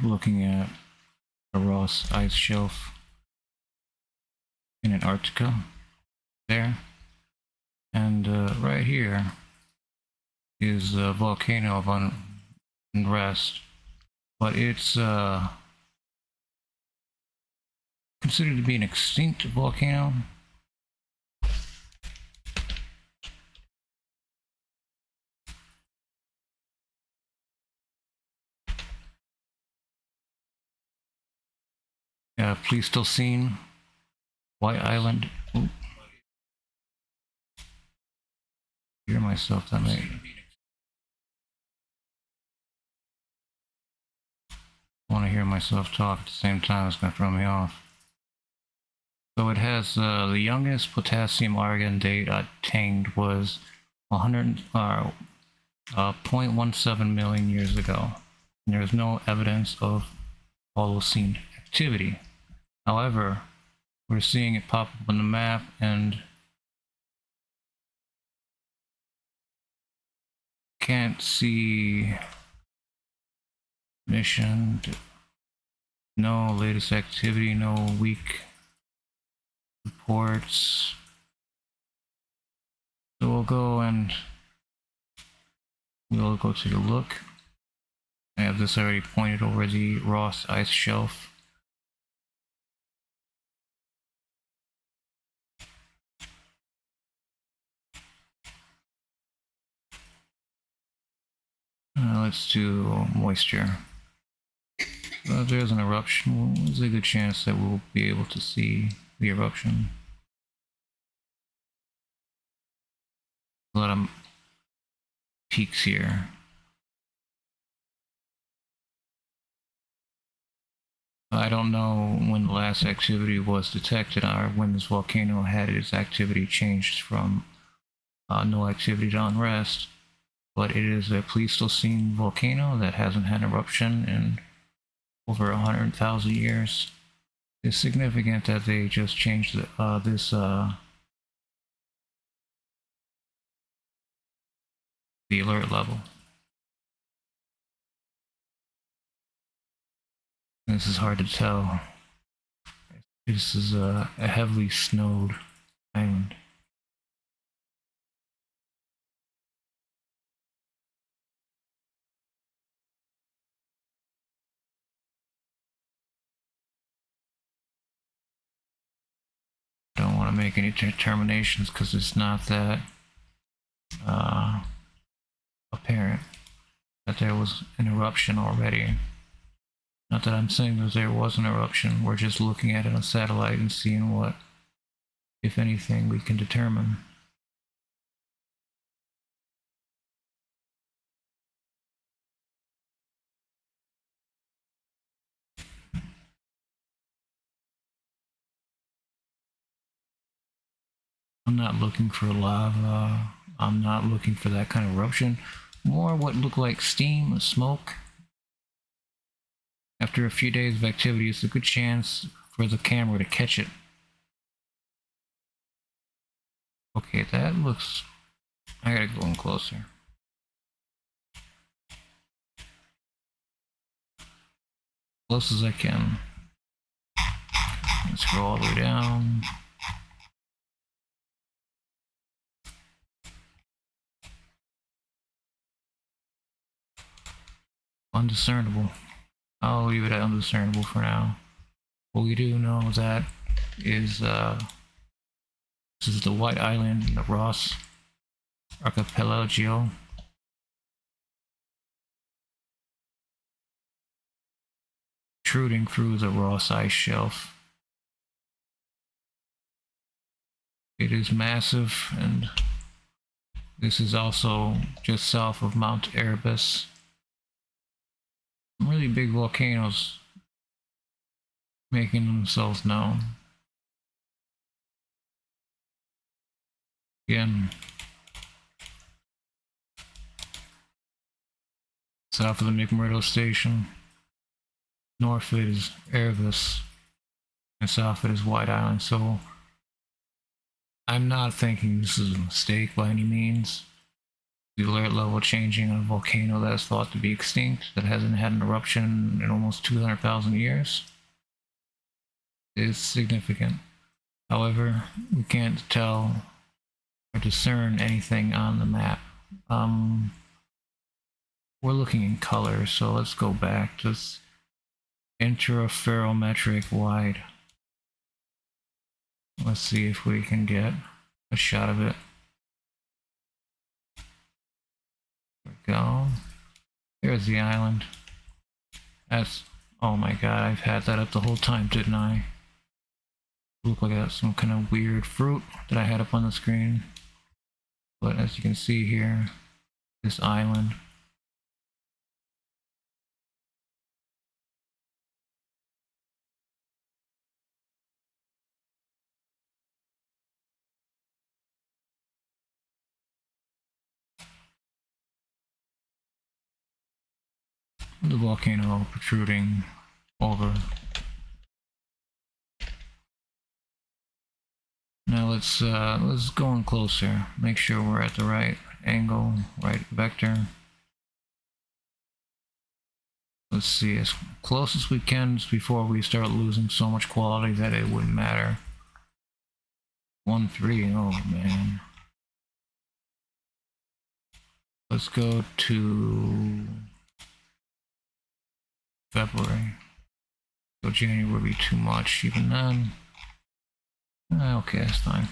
looking at a Ross ice shelf in Antarctica there, and right here is a volcano of unrest, but it's considered to be an extinct volcano. Pleistocene, White Island. Ooh. Hear myself that may. I want to hear myself talk at the same time. It's going to throw me off. So it has the youngest potassium argon date attained was 0.17 million years ago. And there is no evidence of holocene activity. However, we're seeing it pop up on the map, and can't see mission, no latest activity, no weak reports. So we'll go take a look. I have this already pointed over the Ross ice shelf. Let's do moisture. If there's an eruption, there's a good chance that we'll be able to see the eruption. A lot of peaks here. I don't know when the last activity was detected or when this volcano had its activity changed from no activity to unrest, but it is a Pleistocene volcano that hasn't had an eruption in over 100,000 years. It's significant that they just changed the alert level. This is hard to tell. This is a heavily snowed island. Don't want to make any determinations because it's not that apparent that there was an eruption already. Not that I'm saying that there was an eruption, we're just looking at it on satellite and seeing what, if anything, we can determine. I'm not looking for lava, I'm not looking for that kind of eruption. More what looked like steam, smoke. After a few days of activity, it's a good chance for the camera to catch it. Okay, that looks... I gotta go in closer. Close as I can. Let's go all the way down. Undiscernible. I'll leave it at undiscernible for now. What we do know that is this is the White Island in the Ross Archipelago. Protruding through the Ross ice shelf. It is massive, and this is also just south of Mount Erebus. Some really big volcanoes making themselves known. Again, south of the McMurdo station, north of it is Erebus, and south of it is White Island. So I'm not thinking this is a mistake by any means. The alert level changing on a volcano that is thought to be extinct, that hasn't had an eruption in almost 200,000 years, is significant. However, we can't tell or discern anything on the map. We're looking in color, so let's go back to interferometric wide. Let's see if we can get a shot of it. There we go. There's the island. That's, oh my god, I've had that up the whole time, didn't I? Looked like I got some kind of weird fruit that I had up on the screen. But as you can see here, this island. The volcano protruding over. Now let's go in closer. Make sure we're at the right angle, right vector. Let's see as close as we can before we start losing so much quality that it wouldn't matter. 1-3, oh man. Let's go to February. So January would be too much even then. Okay, that's fine.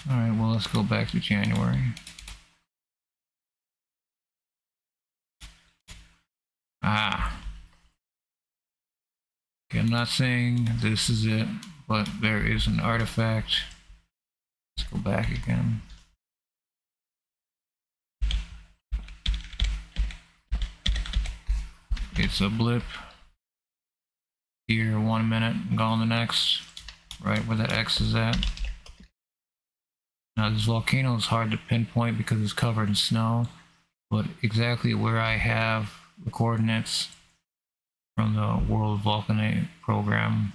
Alright, well, let's go back to January. Okay, I'm not saying this is it, but there is an artifact. Let's go back again. It's a blip. Here 1 minute, and go on the next. Right where that X is at. Now this volcano is hard to pinpoint because it's covered in snow, but exactly where I have the coordinates from the World Volcanic Program,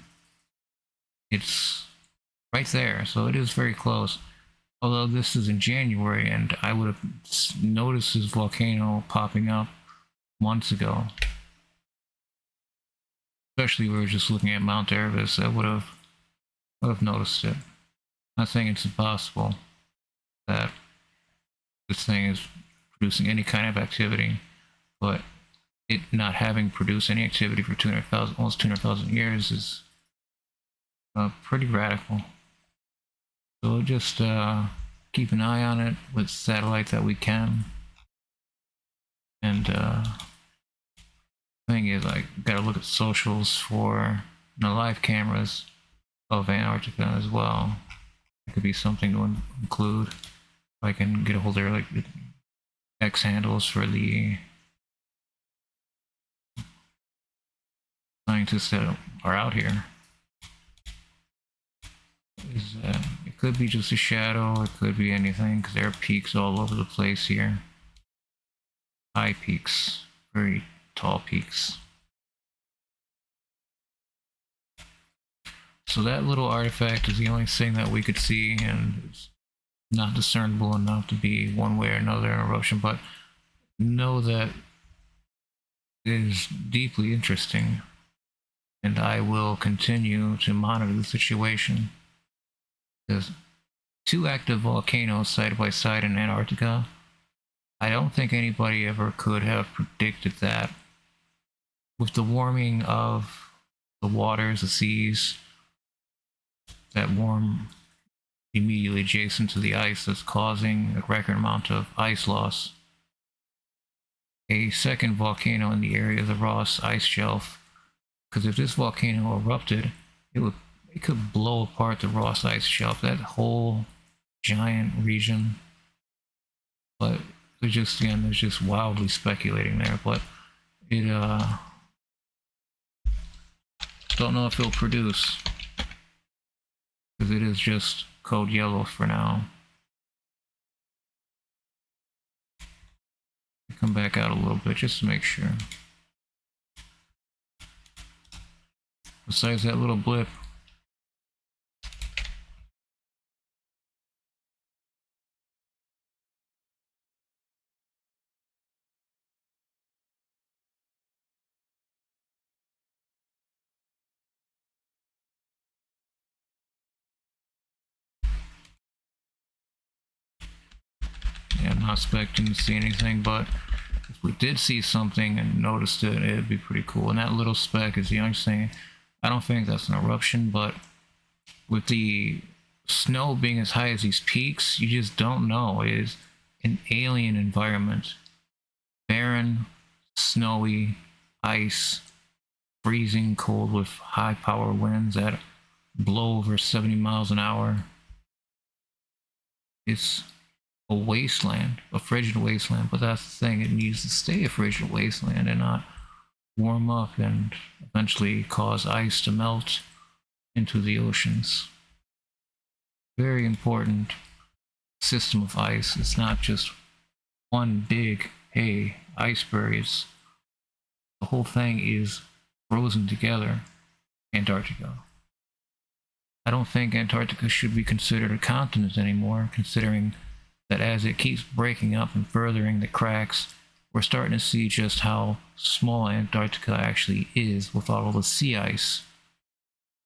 it's right there, so it is very close. Although this is in January, and I would have noticed this volcano popping up months ago. Especially if we were just looking at Mount Erebus, I would have noticed it. Not saying it's impossible that this thing is producing any kind of activity, but it not having produced any activity for 200,000, almost 200,000 years is pretty radical. So we'll just keep an eye on it with satellite that we can. And thing is, like, gotta look at socials for live cameras of Antarctica as well. It could be something to include. If I can get a hold of like the X handles for the scientists that are out here. It could be just a shadow, it could be anything, because there are peaks all over the place here. High peaks, very tall peaks. So that little artifact is the only thing that we could see, and it's not discernible enough to be one way or another an eruption, but know that it is deeply interesting, and I will continue to monitor the situation. There's 2 active volcanoes side by side in Antarctica. I don't think anybody ever could have predicted that. With the warming of the waters, the seas, that warm immediately adjacent to the ice that's causing a record amount of ice loss. A second volcano in the area of the Ross ice shelf, because if this volcano erupted, it could blow apart the Ross ice shelf, that whole giant region. But there's just wildly speculating there, but it Don't know if it'll produce, because it is just code yellow for now. Come back out a little bit just to make sure. Besides that little blip. Yeah, I'm not expecting to see anything, but if we did see something and noticed it, it'd be pretty cool. And that little speck is the only thing. I don't think that's an eruption, but with the snow being as high as these peaks, you just don't know. It is an alien environment. Barren, snowy, ice, freezing cold with high power winds that blow over 70 miles an hour. It's a wasteland, a frigid wasteland, but that's the thing, it needs to stay a frigid wasteland and not warm up and eventually cause ice to melt into the oceans. Very important system of ice. It's not just one big, hey, iceberg. It's the whole thing is frozen together. Antarctica. I don't think Antarctica should be considered a continent anymore, considering that as it keeps breaking up and furthering the cracks, we're starting to see just how small Antarctica actually is with all the sea ice.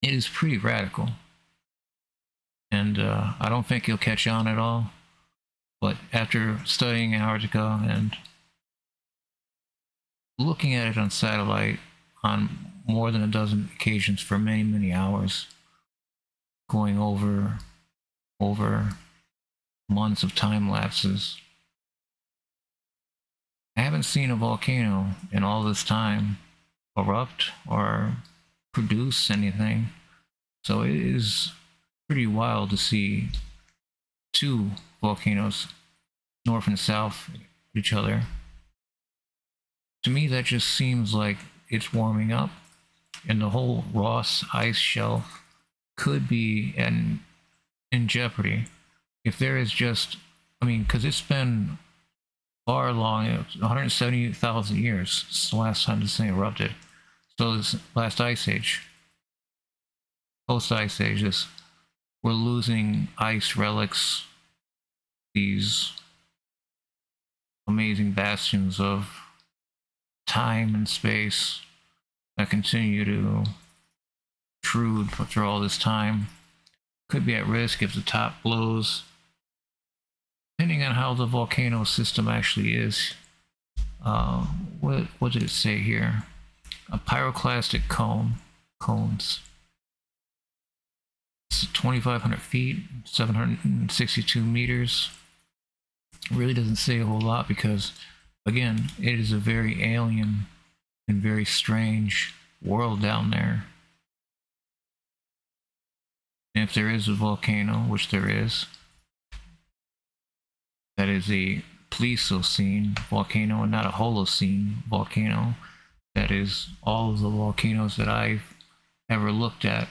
It is pretty radical. And I don't think you'll catch on at all. But after studying Antarctica and looking at it on satellite on more than a dozen occasions for many, many hours, going over months of time lapses, I haven't seen a volcano in all this time erupt or produce anything. So it is pretty wild to see two volcanoes, north and south, each other. To me, that just seems like it's warming up, and the whole Ross ice shelf could be in jeopardy if there is just, I mean, because it's been far long, 170,000 years since the last time this thing erupted. So this last ice age, post ice age, we're losing ice relics, these amazing bastions of time and space that continue to intrude through all this time. Could be at risk if the top blows, depending on how the volcano system actually is. What did it say here? A pyroclastic cones. It's 2,500 feet, 762 meters. It really doesn't say a whole lot because, again, it is a very alien and very strange world down there. And if there is a volcano, which there is, that is a Pleistocene volcano and not a holocene volcano. That is all of the volcanoes that I've ever looked at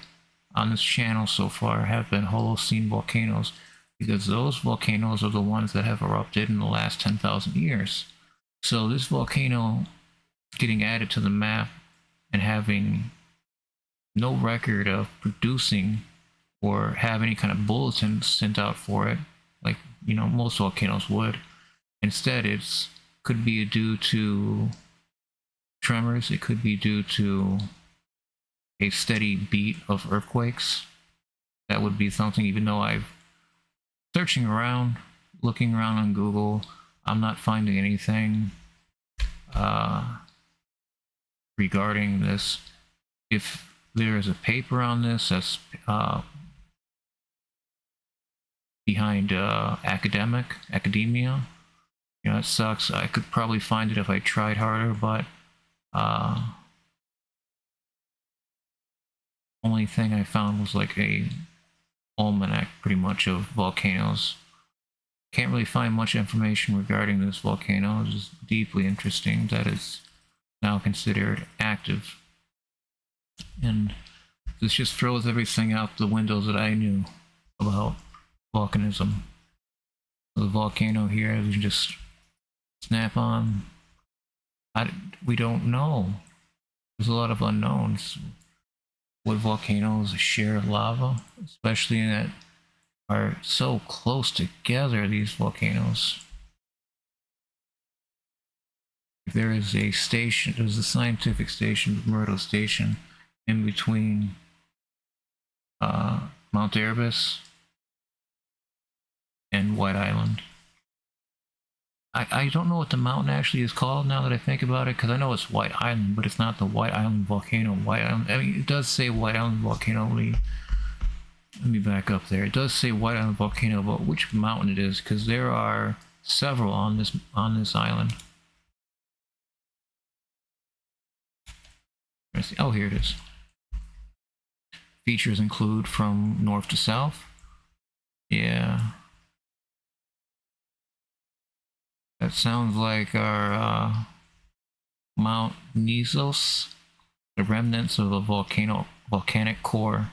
on this channel so far have been holocene volcanoes, because those volcanoes are the ones that have erupted in the last 10,000 years. So this volcano getting added to the map and having no record of producing or have any kind of bulletin sent out for it, like, you know, most volcanoes would. Instead, it's could be due to tremors, it could be due to a steady beat of earthquakes. That would be something, even though I've searching around, looking around on Google, I'm not finding anything regarding this. If there is a paper on this that's behind academia, you know, it sucks. I could probably find it if I tried harder, but only thing I found was like a almanac pretty much of volcanoes. Can't really find much information regarding this volcano. It's just deeply interesting that it's now considered active. And this just throws everything out the windows that I knew about volcanism. The volcano here, we can just snap on. We don't know. There's a lot of unknowns. What volcanoes share lava, especially that are so close together, these volcanoes. If there is a station, there's a scientific station, Myrtle Station, in between Mount Erebus and White Island. I don't know what the mountain actually is called now that I think about it, because I know it's White Island, but it's not the White Island volcano. White Island, I mean, it does say White Island volcano. Let me back up there. It does say White Island volcano, but which mountain it is, because there are several on this island. Oh, here it is. Features include from north to south. Yeah. That sounds like our Mount Nisos, the remnants of a volcanic core,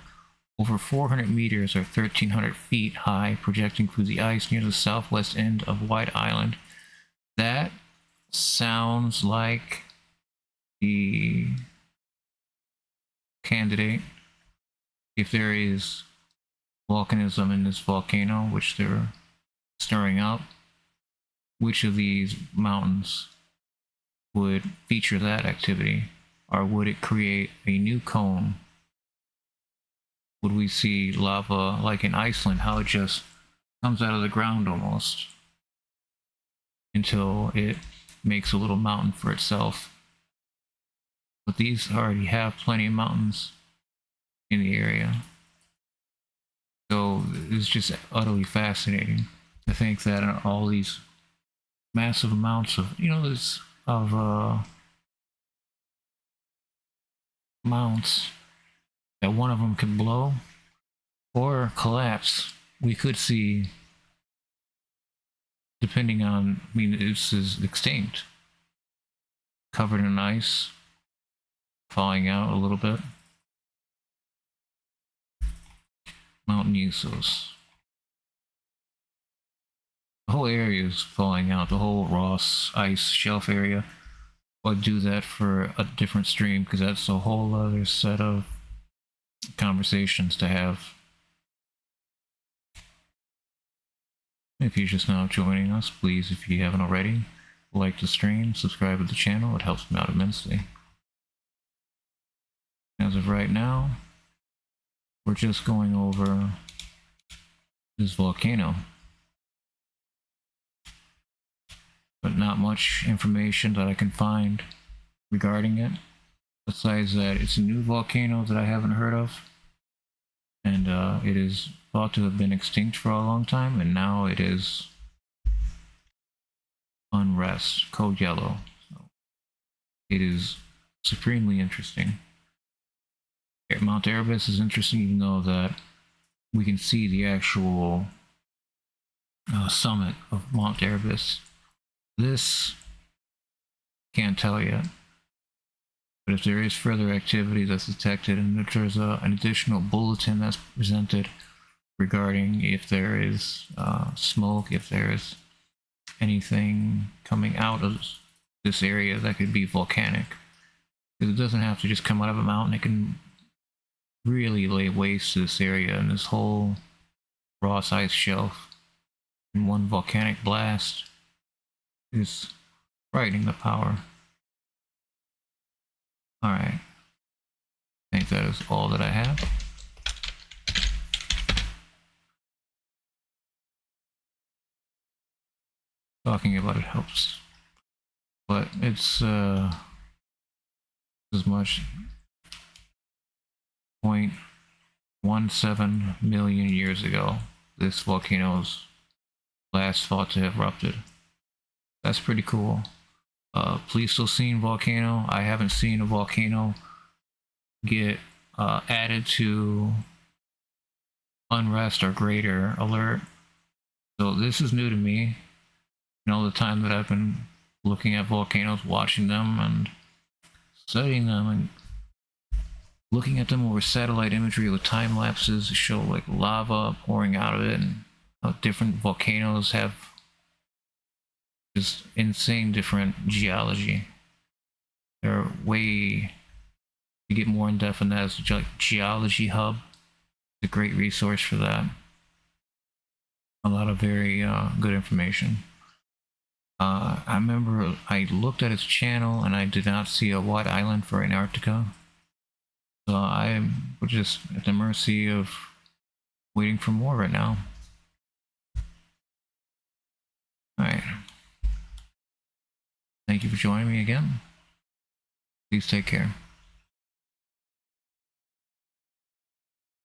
over 400 meters or 1,300 feet high, projecting through the ice near the southwest end of White Island. That sounds like the candidate. If there is volcanism in this volcano, which they're stirring up, which of these mountains would feature that activity? Or would it create a new cone? Would we see lava like in Iceland, how it just comes out of the ground almost until it makes a little mountain for itself? But these already have plenty of mountains in the area. So it's just utterly fascinating to think that all these massive amounts of, mounts, that one of them could blow or collapse. We could see, depending on, this is extinct, covered in ice, falling out a little bit. Mount Nisos. The whole area is falling out, the whole Ross ice shelf area. I'll do that for a different stream, because that's a whole other set of conversations to have. If you're just now joining us, please, if you haven't already, like the stream, subscribe to the channel, it helps me out immensely. As of right now, we're just going over this volcano. But not much information that I can find regarding it, besides that it's a new volcano that I haven't heard of, and it is thought to have been extinct for a long time, and now it is unrest, code yellow. So it is supremely interesting. Mount Erebus is interesting, even though that we can see the actual summit of Mount Erebus. This can't tell yet, but if there is further activity that's detected, and if there's an additional bulletin that's presented regarding if there is smoke, if there is anything coming out of this area that could be volcanic, because it doesn't have to just come out of a mountain, it can really lay waste to this area and this whole Ross ice shelf in one volcanic blast. Is frightening the power. Alright. I think that is all that I have. Talking about it helps. But it's as much 0.17 million years ago this volcano's last thought to have erupted. That's pretty cool. Pleistocene volcano. I haven't seen a volcano get added to unrest or greater alert. So this is new to me. The time that I've been looking at volcanoes, watching them and studying them, and looking at them over satellite imagery with time lapses show like lava pouring out of it, and different volcanoes have just insane different geology. They're way to get more in depth in that is like Geology Hub. It's a great resource for that. A lot of very good information. I remember I looked at his channel and I did not see a white island for Antarctica. So I'm just at the mercy of waiting for more right now. Alright. Thank you for joining me again. Please take care.